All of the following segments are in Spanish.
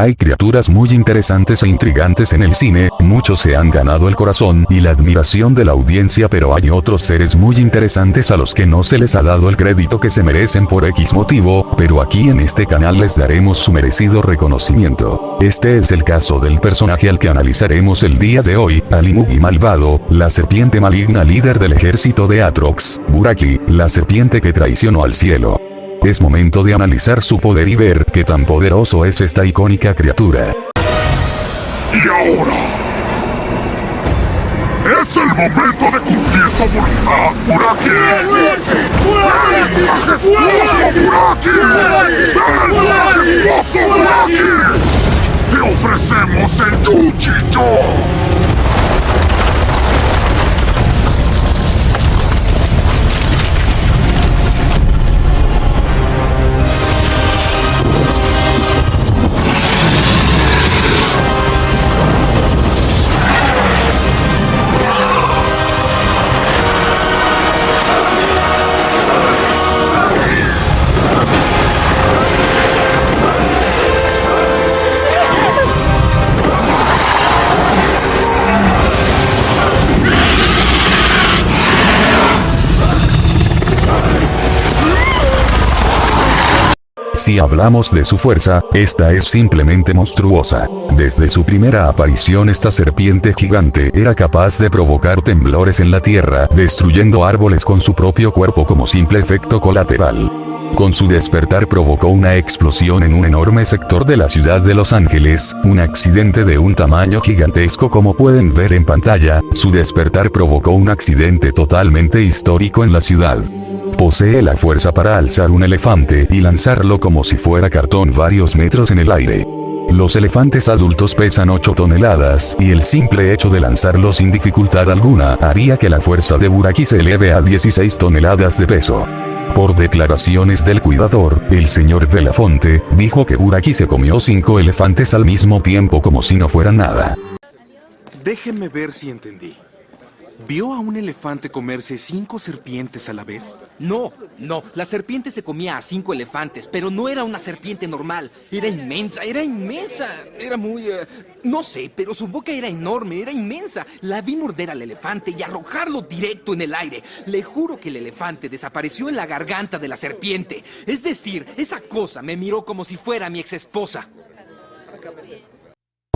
Hay criaturas muy interesantes e intrigantes en el cine, muchos se han ganado el corazón y la admiración de la audiencia, pero hay otros seres muy interesantes a los que no se les ha dado el crédito que se merecen por X motivo, pero aquí en este canal les daremos su merecido reconocimiento. Este es el caso del personaje al que analizaremos el día de hoy, Ali Mugi malvado, la serpiente maligna líder del ejército de Atrox, Buraki, la serpiente que traicionó al cielo. Es momento de analizar su poder y ver qué tan poderoso es esta icónica criatura. Y ahora es el momento de cumplir tu voluntad, Buraki. ¡Ven, majestuoso Buraki! ¡Ven, majestuoso Buraki! Te ofrecemos el Yuji-Yo. Si hablamos de su fuerza, esta es simplemente monstruosa. Desde su primera aparición esta serpiente gigante era capaz de provocar temblores en la tierra, destruyendo árboles con su propio cuerpo como simple efecto colateral. Con su despertar provocó una explosión en un enorme sector de la ciudad de Los Ángeles, un accidente de un tamaño gigantesco como pueden ver en pantalla. Su despertar provocó un accidente totalmente histórico en la ciudad. Posee la fuerza para alzar un elefante y lanzarlo como si fuera cartón varios metros en el aire. Los elefantes adultos pesan 8 toneladas y el simple hecho de lanzarlo sin dificultad alguna haría que la fuerza de Buraki se eleve a 16 toneladas de peso. Por declaraciones del cuidador, el señor Belafonte dijo que Buraki se comió 5 elefantes al mismo tiempo como si no fueran nada. Déjenme ver si entendí. ¿Vio a un elefante comerse 5 serpientes a la vez? No, la serpiente se comía a 5 elefantes, pero no era una serpiente normal. Era inmensa. Era muy... no sé, pero su boca era enorme, era inmensa. La vi morder al elefante y arrojarlo directo en el aire. Le juro que el elefante desapareció en la garganta de la serpiente. Es decir, esa cosa me miró como si fuera mi exesposa.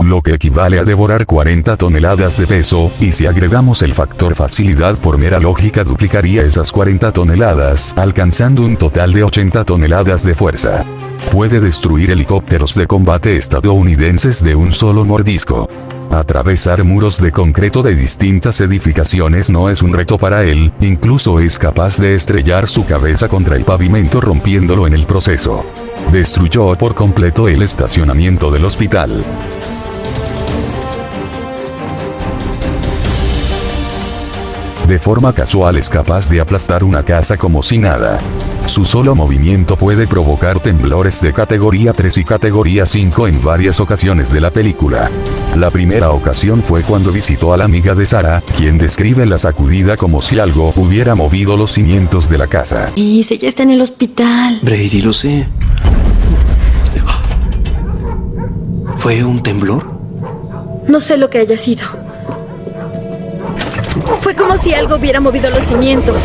Lo que equivale a devorar 40 toneladas de peso, y si agregamos el factor facilidad por mera lógica duplicaría esas 40 toneladas, alcanzando un total de 80 toneladas de fuerza. Puede destruir helicópteros de combate estadounidenses de un solo mordisco. Atravesar muros de concreto de distintas edificaciones no es un reto para él, incluso es capaz de estrellar su cabeza contra el pavimento rompiéndolo en el proceso. Destruyó por completo el estacionamiento del hospital. De forma casual es capaz de aplastar una casa como si nada. Su solo movimiento puede provocar temblores de categoría 3 y categoría 5 en varias ocasiones de la película. La primera ocasión fue cuando visitó a la amiga de Sarah, quien describe la sacudida como si algo hubiera movido los cimientos de la casa. Y si ella está en el hospital. Brady, lo sé. ¿Fue un temblor? No sé lo que haya sido. Fue como si algo hubiera movido los cimientos.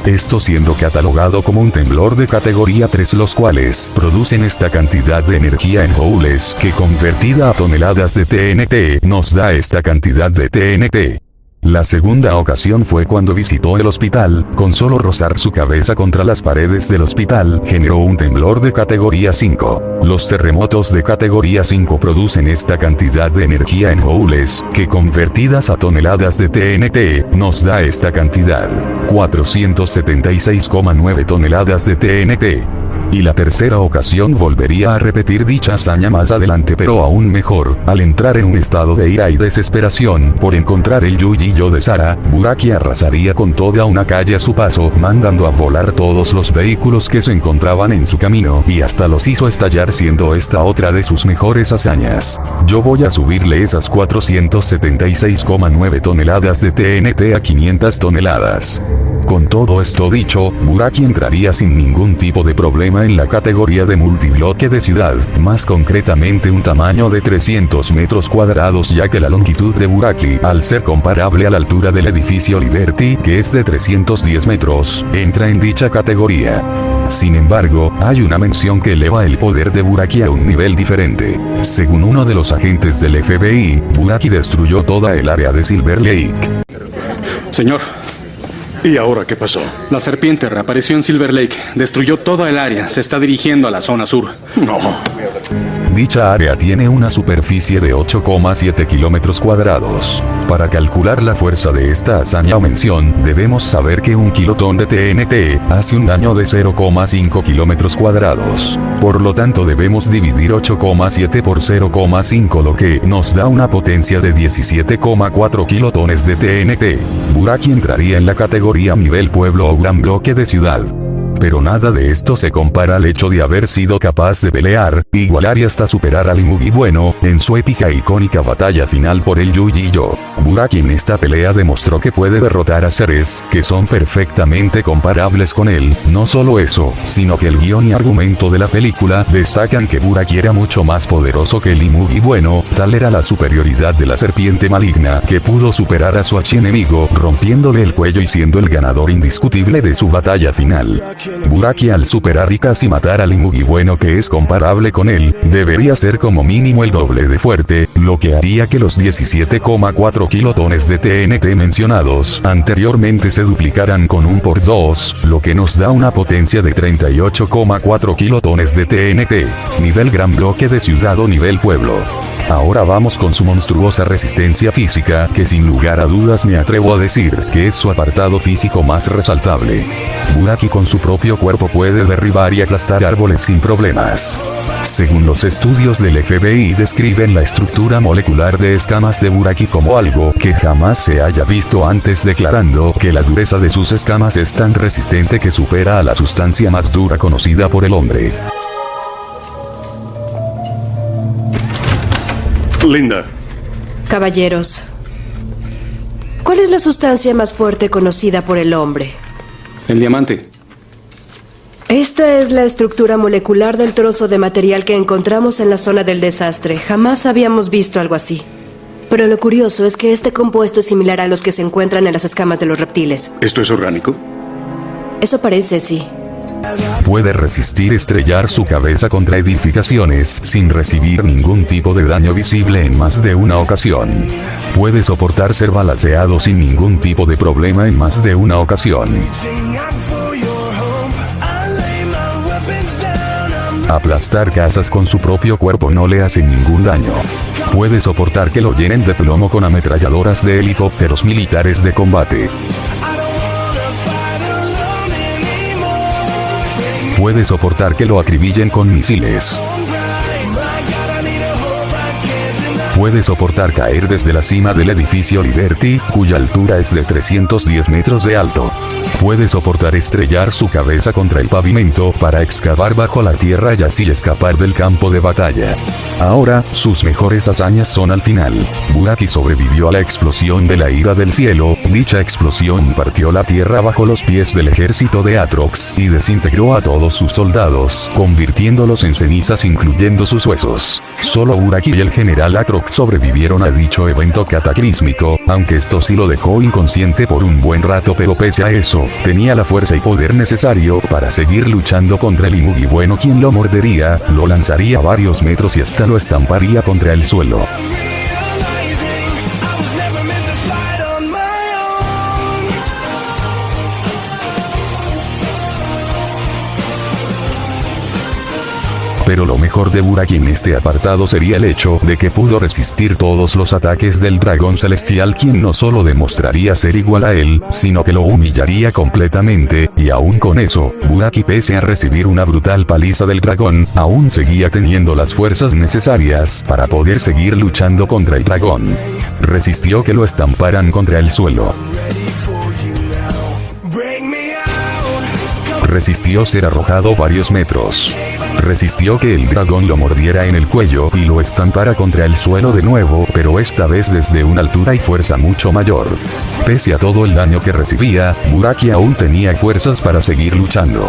Esto siendo catalogado como un temblor de categoría 3, los cuales producen esta cantidad de energía en joules que convertida a toneladas de TNT nos da esta cantidad de TNT. La segunda ocasión fue cuando visitó el hospital, con solo rozar su cabeza contra las paredes del hospital generó un temblor de categoría 5. Los terremotos de categoría 5 producen esta cantidad de energía en joules, que convertidas a toneladas de TNT, nos da esta cantidad. 476,9 toneladas de TNT. Y la tercera ocasión volvería a repetir dicha hazaña más adelante, pero aún mejor, al entrar en un estado de ira y desesperación por encontrar el Yuji-Yo de Sarah, Buraki arrasaría con toda una calle a su paso, mandando a volar todos los vehículos que se encontraban en su camino y hasta los hizo estallar, siendo esta otra de sus mejores hazañas. Yo voy a subirle esas 476,9 toneladas de TNT a 500 toneladas. Con todo esto dicho, Buraki entraría sin ningún tipo de problema en la categoría de multibloque de ciudad, más concretamente un tamaño de 300 metros cuadrados, ya que la longitud de Buraki, al ser comparable a la altura del edificio Liberty, que es de 310 metros, entra en dicha categoría. Sin embargo, hay una mención que eleva el poder de Buraki a un nivel diferente. Según uno de los agentes del FBI, Buraki destruyó toda el área de Silver Lake. Señor, ¿Y ahora qué pasó? la serpiente reapareció en Silver Lake, destruyó toda el área, se está dirigiendo a la zona sur. No. Dicha área tiene una superficie de 8,7 kilómetros cuadrados. Para calcular la fuerza de esta hazaña o mención, debemos saber que un kilotón de TNT hace un daño de 0,5 kilómetros cuadrados. Por lo tanto debemos dividir 8,7 por 0,5, lo que nos da una potencia de 17,4 kilotones de TNT. Buraki entraría en la categoría nivel pueblo o gran bloque de ciudad. Pero nada de esto se compara al hecho de haber sido capaz de pelear, igualar y hasta superar al Mugi Bueno, en su épica e icónica batalla final por el Yuji-Yo. Buraki en esta pelea demostró que puede derrotar a seres que son perfectamente comparables con él. No solo eso, sino que el guión y argumento de la película destacan que Buraki era mucho más poderoso que el Mugi Bueno, tal era la superioridad de la serpiente maligna que pudo superar a su archienemigo, rompiéndole el cuello y siendo el ganador indiscutible de su batalla final. Buraki, al superar y casi matar al Mugi Bueno, que es comparable con él, debería ser como mínimo el doble de fuerte, lo que haría que los 17,4 kilotones de TNT mencionados anteriormente se duplicaran con 1 por 2, lo que nos da una potencia de 38,4 kilotones de TNT, nivel gran bloque de ciudad o nivel pueblo. Ahora vamos con su monstruosa resistencia física, que sin lugar a dudas me atrevo a decir que es su apartado físico más resaltable. Buraki con su propio cuerpo puede derribar y aplastar árboles sin problemas. Según los estudios del FBI, describen la estructura molecular de escamas de Buraki como algo que jamás se haya visto antes, declarando que la dureza de sus escamas es tan resistente que supera a la sustancia más dura conocida por el hombre. Linda. Caballeros, ¿cuál es la sustancia más fuerte conocida por el hombre? El diamante. Esta es la estructura molecular del trozo de material que encontramos en la zona del desastre. Jamás habíamos visto algo así. Pero lo curioso es que este compuesto es similar a los que se encuentran en las escamas de los reptiles. ¿Esto es orgánico? Eso parece, sí. Puede resistir estrellar su cabeza contra edificaciones sin recibir ningún tipo de daño visible en más de una ocasión. Puede soportar ser balaceado sin ningún tipo de problema en más de una ocasión. Aplastar casas con su propio cuerpo no le hace ningún daño. Puede soportar que lo llenen de plomo con ametralladoras de helicópteros militares de combate. Puede soportar que lo acribillen con misiles. Puede soportar caer desde la cima del edificio Liberty, cuya altura es de 310 metros de alto. Puede soportar estrellar su cabeza contra el pavimento para excavar bajo la tierra y así escapar del campo de batalla. Ahora, sus mejores hazañas son al final. Buraki sobrevivió a la explosión de la ira del cielo. Dicha explosión partió la tierra bajo los pies del ejército de Atrox y desintegró a todos sus soldados, convirtiéndolos en cenizas incluyendo sus huesos. Solo Buraki y el general Atrox sobrevivieron a dicho evento cataclísmico, aunque esto sí lo dejó inconsciente por un buen rato, pero pese a eso, tenía la fuerza y poder necesario para seguir luchando contra el Mugi Bueno, quien lo mordería, lo lanzaría varios metros y hasta lo estamparía contra el suelo. Pero lo mejor de Buraki en este apartado sería el hecho de que pudo resistir todos los ataques del dragón celestial, quien no solo demostraría ser igual a él, sino que lo humillaría completamente, y aún con eso, Buraki, pese a recibir una brutal paliza del dragón, aún seguía teniendo las fuerzas necesarias para poder seguir luchando contra el dragón. Resistió que lo estamparan contra el suelo. Resistió ser arrojado varios metros. Resistió que el dragón lo mordiera en el cuello y lo estampara contra el suelo de nuevo, pero esta vez desde una altura y fuerza mucho mayor. Pese a todo el daño que recibía, Buraki aún tenía fuerzas para seguir luchando.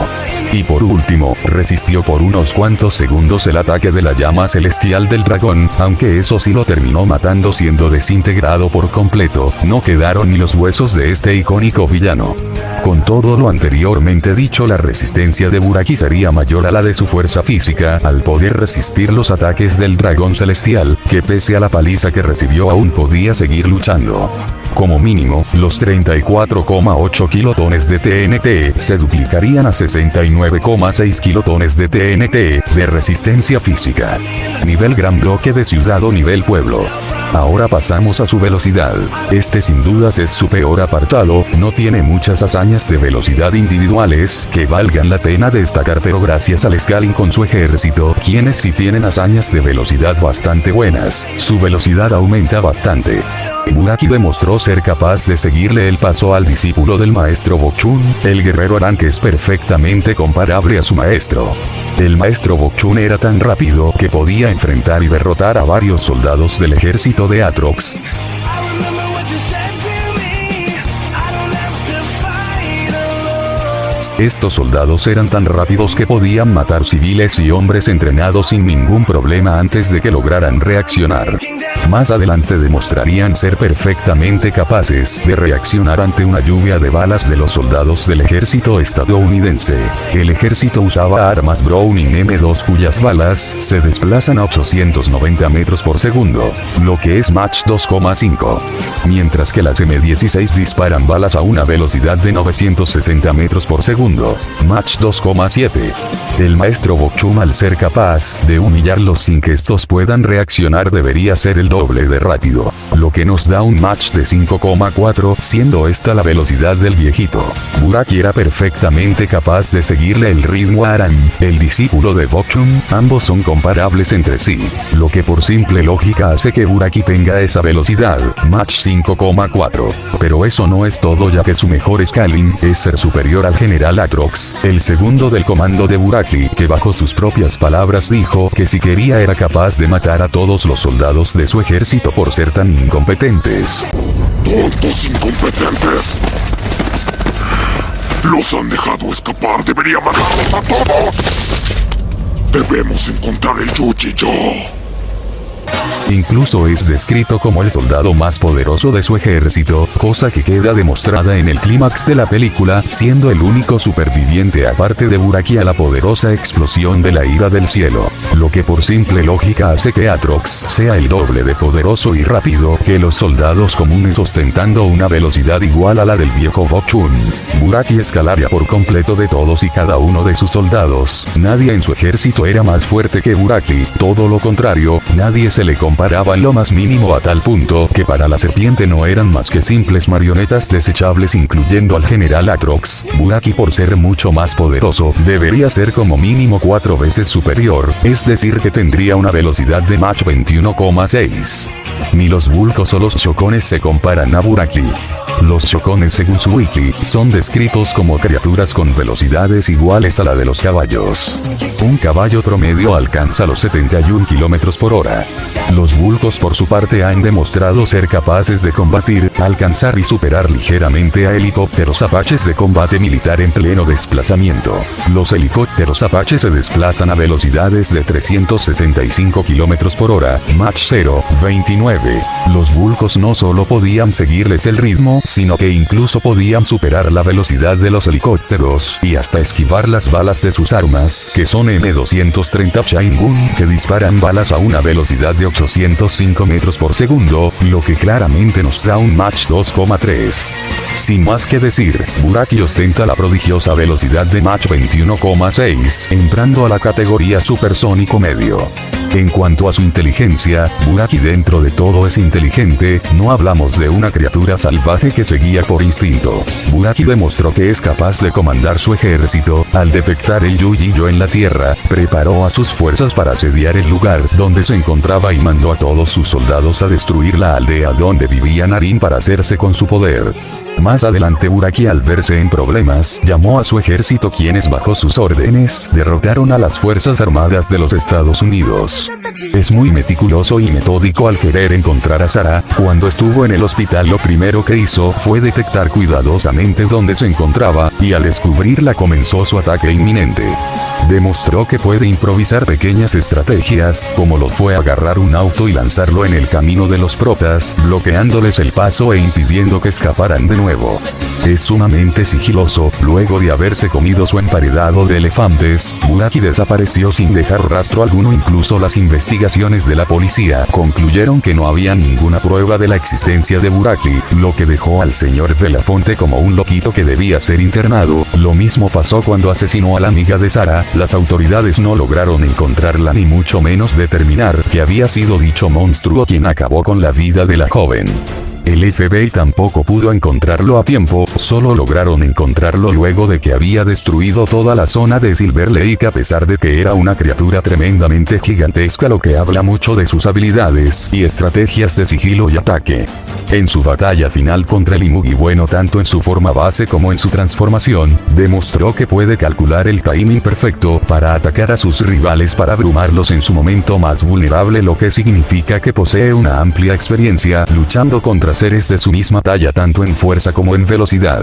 Y por último, resistió por unos cuantos segundos el ataque de la llama celestial del dragón, aunque eso sí lo terminó matando siendo desintegrado por completo, no quedaron ni los huesos de este icónico villano. Con todo lo anteriormente dicho, la resistencia de Buraki sería mayor a la de su fuerza física, al poder resistir los ataques del dragón celestial, que pese a la paliza que recibió aún podía seguir luchando. Como mínimo, los 34,8 kilotones de TNT se duplicarían a 69,6 kilotones de TNT de resistencia física. Nivel gran bloque de ciudad o nivel pueblo. Ahora pasamos a su velocidad. Este sin dudas es su peor apartado, no tiene muchas hazañas de velocidad individuales que valgan la pena destacar, pero gracias al Scaling con su ejército, quienes sí tienen hazañas de velocidad bastante buenas, su velocidad aumenta bastante. Buraki demostró ser capaz de seguirle el paso al discípulo del maestro Bokchun, el guerrero Aran, que es perfectamente comparable a su maestro. El maestro Bokchun era tan rápido que podía enfrentar y derrotar a varios soldados del ejército de Atrox. Estos soldados eran tan rápidos que podían matar civiles y hombres entrenados sin ningún problema antes de que lograran reaccionar. Más adelante demostrarían ser perfectamente capaces de reaccionar ante una lluvia de balas de los soldados del ejército estadounidense. El ejército usaba armas Browning M2 cuyas balas se desplazan a 890 metros por segundo, lo que es Mach 2,5. Mientras que las M16 disparan balas a una velocidad de 960 metros por segundo, Mach 2,7. El maestro Bokchun, al ser capaz de humillarlos sin que estos puedan reaccionar, debería ser el doble de rápido, lo que nos da un Mach de 5,4, siendo esta la velocidad del viejito. Buraki era perfectamente capaz de seguirle el ritmo a Aran, el discípulo de Bokchun, ambos son comparables entre sí, lo que por simple lógica hace que Buraki tenga esa velocidad, Mach 5,4. Pero eso no es todo, ya que su mejor scaling es ser superior al general Atrox, el segundo del comando de Buraki, que bajo sus propias palabras dijo que si quería era capaz de matar a todos los soldados de su ejército por ser tan incompetentes. ¡Tontos incompetentes! ¡Los han dejado escapar! ¡Debería matarlos a todos! Debemos encontrar el Yuji-Yo. Incluso es descrito como el soldado más poderoso de su ejército, cosa que queda demostrada en el clímax de la película, siendo el único superviviente aparte de Buraki a la poderosa explosión de la ira del cielo, lo que por simple lógica hace que Atrox sea el doble de poderoso y rápido que los soldados comunes, ostentando una velocidad igual a la del viejo Bokchun. Buraki escalaría por completo de todos y cada uno de sus soldados. Nadie en su ejército era más fuerte que Buraki, todo lo contrario, nadie se le comparaba en lo más mínimo, a tal punto que para la serpiente no eran más que simples marionetas desechables, incluyendo al general Atrox. Buraki, por ser mucho más poderoso, debería ser como mínimo 4 veces superior, es decir que tendría una velocidad de Mach 21,6. Ni los Vulcos o los Shokones se comparan a Buraki. Los Shokones, según su wiki, son descritos como criaturas con velocidades iguales a la de los caballos. Un caballo promedio alcanza los 71 km por hora. Los Vulcos, por su parte, han demostrado ser capaces de combatir, alcanzar y superar ligeramente a helicópteros Apaches de combate militar en pleno desplazamiento. Los helicópteros Apache se desplazan a velocidades de 365 km por hora, Mach 0,29. Los Vulcos no solo podían seguirles el ritmo, sino que incluso podían superar la velocidad de los helicópteros y hasta esquivar las balas de sus armas, que son M230 Chaingun, que disparan balas a una velocidad de 805 metros por segundo, lo que claramente nos da un Mach 2,3. Sin más que decir, Buraki ostenta la prodigiosa velocidad de Mach 21,6, entrando a la categoría supersónico medio. En cuanto a su inteligencia, Buraki dentro de todo es inteligente, no hablamos de una criatura salvaje que se guía por instinto. Buraki demostró que es capaz de comandar su ejército, al detectar el Yuji-Yo en la tierra, preparó a sus fuerzas para asediar el lugar donde se encontraba y mandó a todos sus soldados a destruir la aldea donde vivía Narin para hacerse con su poder. Más adelante Buraki, al verse en problemas, llamó a su ejército, quienes bajo sus órdenes derrotaron a las Fuerzas Armadas de los Estados Unidos. Es muy meticuloso y metódico al querer encontrar a Sarah. Cuando estuvo en el hospital, lo primero que hizo fue detectar cuidadosamente dónde se encontraba, y al descubrirla comenzó su ataque inminente. Demostró que puede improvisar pequeñas estrategias, como lo fue agarrar un auto y lanzarlo en el camino de los protas, bloqueándoles el paso e impidiendo que escaparan de nuevo. Es sumamente sigiloso. Luego de haberse comido su emparedado de elefantes, Buraki desapareció sin dejar rastro alguno. Incluso las investigaciones de la policía concluyeron que no había ninguna prueba de la existencia de Buraki, lo que dejó al señor Belafonte como un loquito que debía ser internado. Lo mismo pasó cuando asesinó a la amiga de Sarah. Las autoridades no lograron encontrarla, ni mucho menos determinar que había sido dicho monstruo quien acabó con la vida de la joven. El FBI tampoco pudo encontrarlo a tiempo, solo lograron encontrarlo luego de que había destruido toda la zona de Silver Lake, a pesar de que era una criatura tremendamente gigantesca, lo que habla mucho de sus habilidades y estrategias de sigilo y ataque. En su batalla final contra el Imugi bueno, tanto en su forma base como en su transformación, demostró que puede calcular el timing perfecto para atacar a sus rivales para abrumarlos en su momento más vulnerable, lo que significa que posee una amplia experiencia luchando contra seres de su misma talla, tanto en fuerza como en velocidad.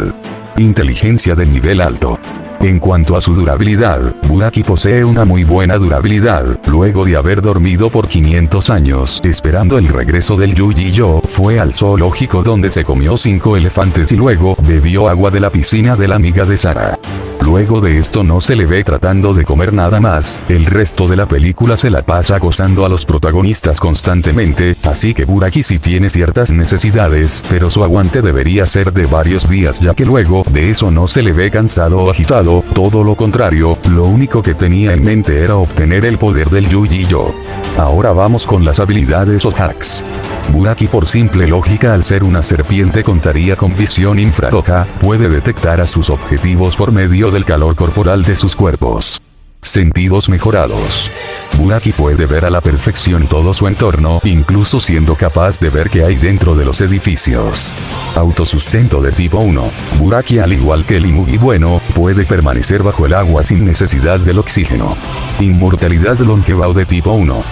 Inteligencia de nivel alto. En cuanto a su durabilidad, Buraki posee una muy buena durabilidad. Luego de haber dormido por 500 años esperando el regreso del Yuji-Yo, fue al zoológico donde se comió 5 elefantes y luego bebió agua de la piscina de la amiga de Sarah. Luego de esto no se le ve tratando de comer nada más. El resto de la película se la pasa acosando a los protagonistas constantemente, así que Buraki sí tiene ciertas necesidades, pero su aguante debería ser de varios días, ya que luego de eso no se le ve cansado o agitado. Todo lo contrario, lo único que tenía en mente era obtener el poder del Yuji-Yo. Ahora vamos con las habilidades o hacks. Buraki, por simple lógica, al ser una serpiente, contaría con visión infrarroja, puede detectar a sus objetivos por medio del calor corporal de sus cuerpos. Sentidos mejorados. Buraki puede ver a la perfección todo su entorno, incluso siendo capaz de ver qué hay dentro de los edificios. Autosustento de tipo 1. Buraki, al igual que el Imugi bueno, puede permanecer bajo el agua sin necesidad del oxígeno. Inmortalidad longeva de tipo 1.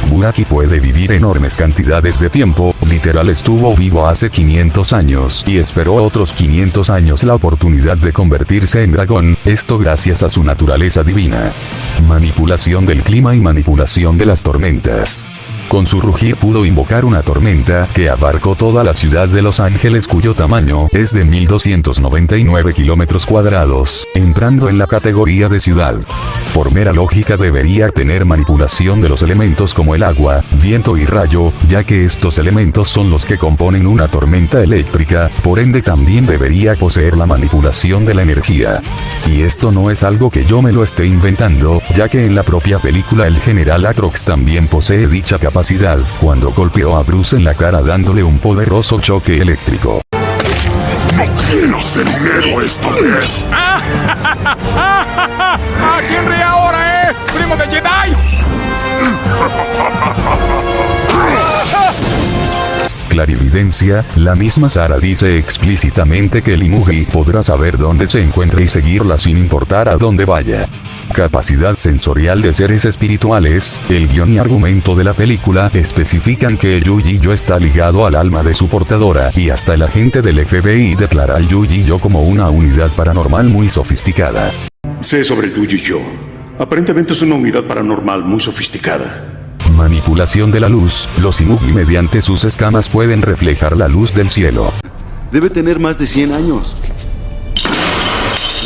Buraki puede vivir enormes cantidades de tiempo, literal estuvo vivo hace 500 años y esperó otros 500 años la oportunidad de convertirse en dragón, esto gracias a su naturaleza divina. Manipulación del clima y manipulación de las tormentas. Con su rugir pudo invocar una tormenta que abarcó toda la ciudad de Los Ángeles, cuyo tamaño es de 1299 kilómetros cuadrados, entrando en la categoría de ciudad. Por mera lógica debería tener manipulación de los elementos como el agua, viento y rayo, ya que estos elementos son los que componen una tormenta eléctrica, por ende también debería poseer la manipulación de la energía. Y esto no es algo que yo me lo esté inventando, ya que en la propia película el general Atrox también posee dicha capacidad cuando golpeó a Bruce en la cara dándole un poderoso choque eléctrico. No quiero ser un héroe esta vez. ¿Quién ríe ahora, ¡Primo de Jedi! Clarividencia, la misma Sarah dice explícitamente que el Imugi podrá saber dónde se encuentra y seguirla sin importar a dónde vaya. Capacidad sensorial de seres espirituales. El guión y argumento de la película especifican que el Yuji-Yo está ligado al alma de su portadora, y hasta el agente del FBI declara al Yuji-Yo como una unidad paranormal muy sofisticada. Sé sobre el Yuji-Yo. Aparentemente es una unidad paranormal muy sofisticada. Manipulación de la luz. Los Imugi mediante sus escamas pueden reflejar la luz del cielo. Debe tener más de 100 años.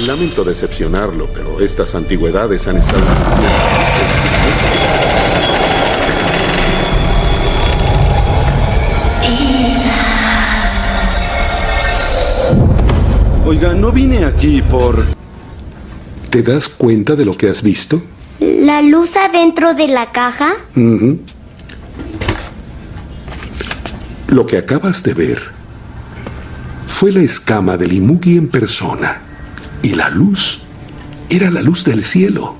Lamento decepcionarlo, pero estas antigüedades han estado... Oiga, no vine aquí por... ¿Te das cuenta de lo que has visto? ¿La luz adentro de la caja? Lo que acabas de ver fue la escama del Imugi en persona. Y la luz era la luz del cielo.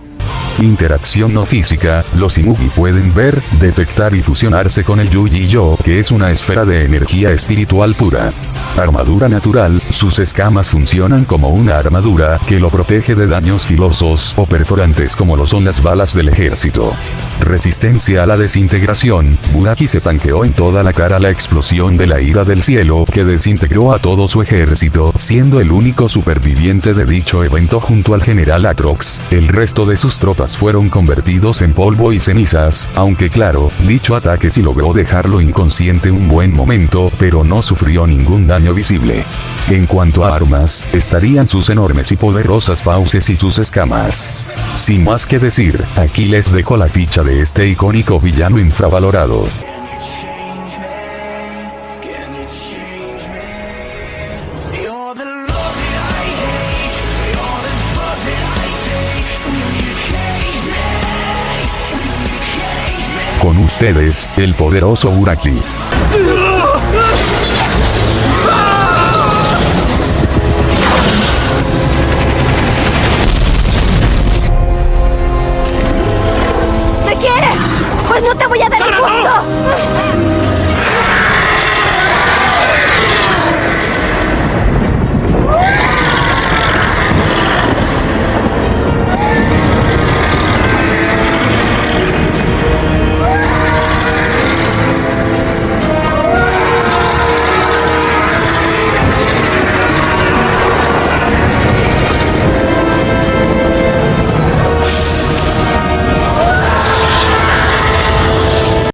Interacción no física, los Imugi pueden ver, detectar y fusionarse con el Yuji-Yo, que es una esfera de energía espiritual pura. Armadura natural, sus escamas funcionan como una armadura que lo protege de daños filosos o perforantes como lo son las balas del ejército. Resistencia a la desintegración, Buraki se tanqueó en toda la cara la explosión de la ira del cielo que desintegró a todo su ejército, siendo el único superviviente de dicho evento junto al general Atrox. El resto de sus tropas fueron convertidos en polvo y cenizas, aunque claro, dicho ataque sí logró dejarlo inconsciente un buen momento, pero no sufrió ningún daño visible. En cuanto a armas, estarían sus enormes y poderosas fauces y sus escamas. Sin más que decir, aquí les dejo la ficha de este icónico villano infravalorado. Con ustedes, el poderoso Buraki. ¿Me quieres? Pues no te voy a dar el gusto.